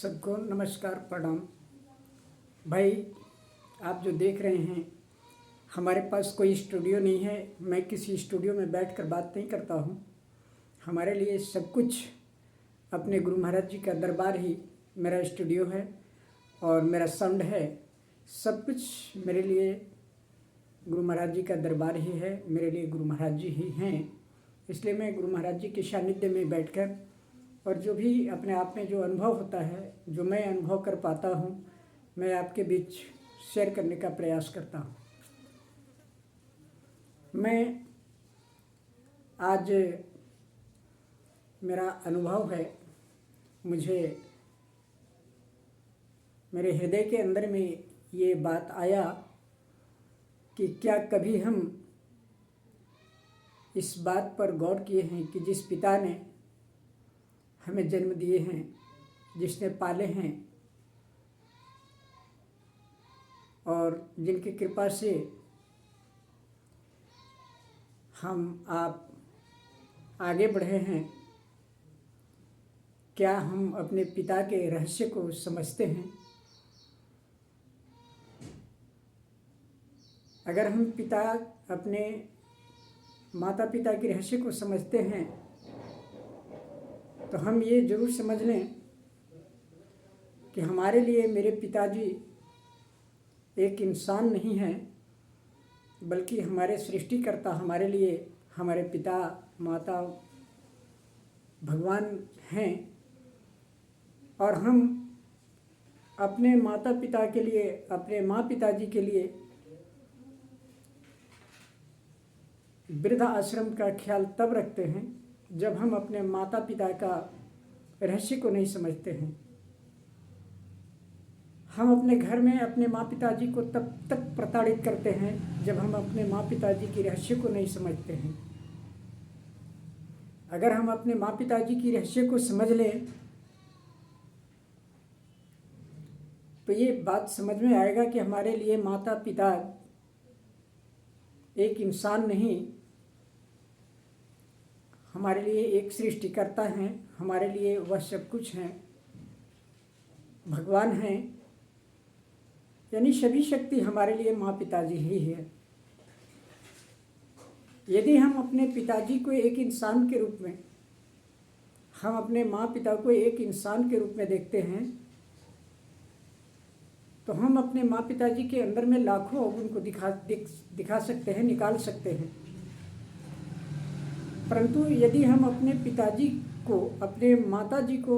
सबको नमस्कार प्रणाम। भाई, आप जो देख रहे हैं, हमारे पास कोई स्टूडियो नहीं है। मैं किसी स्टूडियो में बैठकर बात नहीं करता हूँ। हमारे लिए सब कुछ अपने गुरु महाराज जी का दरबार ही मेरा स्टूडियो है और मेरा साउंड है। सब कुछ मेरे लिए गुरु महाराज जी का दरबार ही है, मेरे लिए गुरु महाराज जी ही हैं। इसलिए मैं गुरु महाराज जी के सानिध्य में बैठकर और जो भी अपने आप में जो अनुभव होता है, जो मैं अनुभव कर पाता हूँ, मैं आपके बीच शेयर करने का प्रयास करता हूँ। मैं आज मेरा अनुभव है, मुझे मेरे हृदय के अंदर में ये बात आया कि क्या कभी हम इस बात पर गौर किए हैं कि जिस पिता ने हमें जन्म दिए हैं, जिसने पाले हैं और जिनकी कृपा से हम आप आगे बढ़े हैं, क्या हम अपने पिता के रहस्य को समझते हैं? अगर हम अपने माता पिता के रहस्य को समझते हैं तो हम ये जरूर समझ लें कि हमारे लिए मेरे पिताजी एक इंसान नहीं है, बल्कि हमारे सृष्टिकर्ता हमारे लिए हमारे पिता माता भगवान हैं। और हम अपने माता पिता के लिए, अपने माँ पिताजी के लिए वृद्ध आश्रम का ख्याल तब रखते हैं जब हम अपने माता पिता का रहस्य को नहीं समझते हैं। हम अपने घर में अपने माँ पिताजी को तब तक प्रताड़ित करते हैं जब हम अपने माँ पिताजी की रहस्य को नहीं समझते हैं। अगर हम अपने माँ पिताजी की रहस्य को समझ लें तो ये बात समझ में आएगा कि हमारे लिए माता पिता एक इंसान नहीं, हमारे लिए एक सृष्टिकर्ता हैं, हमारे लिए वह सब कुछ हैं, भगवान हैं। यानी सभी शक्ति हमारे लिए माँ पिताजी ही है। यदि हम अपने पिताजी को एक इंसान के रूप में, हम अपने माँ पिता को एक इंसान के रूप में देखते हैं तो हम अपने माँ पिताजी के अंदर में लाखों अवगुण को दिखा सकते हैं, निकाल सकते हैं। परंतु यदि हम अपने पिताजी को, अपने माताजी को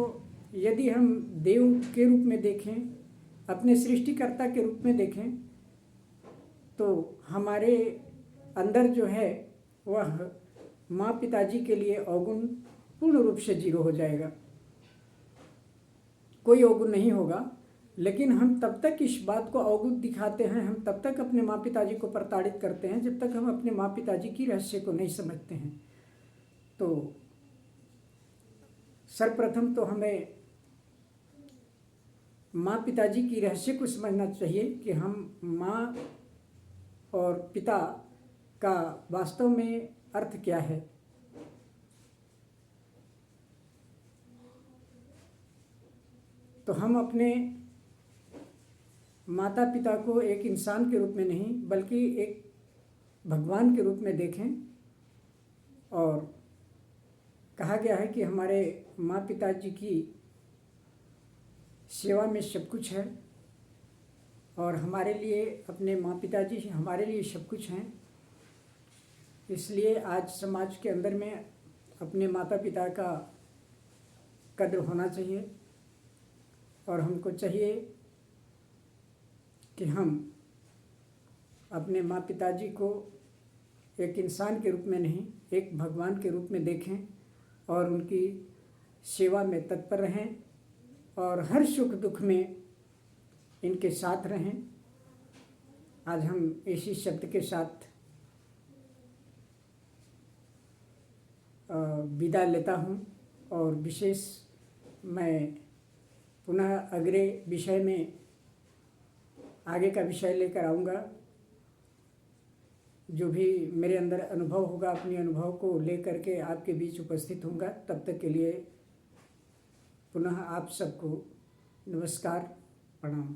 यदि हम देव के रूप में देखें, अपने सृष्टिकर्ता के रूप में देखें, तो हमारे अंदर जो है वह माँ पिताजी के लिए अवगुण पूर्ण रूप से जीरो हो जाएगा, कोई अवगुण नहीं होगा। लेकिन हम तब तक इस बात को अवगुण दिखाते हैं, हम तब तक अपने माँ पिताजी को प्रताड़ित करते हैं जब तक हम अपने माँ पिताजी की रहस्य को नहीं समझते हैं। तो सर्वप्रथम तो हमें माँ पिताजी की रहस्य को समझना चाहिए कि हम माँ और पिता का वास्तव में अर्थ क्या है। तो हम अपने माता पिता को एक इंसान के रूप में नहीं, बल्कि एक भगवान के रूप में देखें। और कहा गया है कि हमारे माँ पिताजी की सेवा में सब कुछ है और हमारे लिए अपने माँ पिताजी हमारे लिए सब कुछ हैं। इसलिए आज समाज के अंदर में अपने माता पिता का कद्र होना चाहिए और हमको चाहिए कि हम अपने माँ पिताजी को एक इंसान के रूप में नहीं, एक भगवान के रूप में देखें और उनकी सेवा में तत्पर रहें और हर सुख दुख में इनके साथ रहें। आज हम इसी शब्द के साथ विदा लेता हूँ और विशेष मैं पुनः अगले विषय में आगे का विषय लेकर आऊँगा। जो भी मेरे अंदर अनुभव होगा, अपने अनुभव को लेकर के आपके बीच उपस्थित होऊंगा। तब तक के लिए पुनः आप सबको नमस्कार, प्रणाम।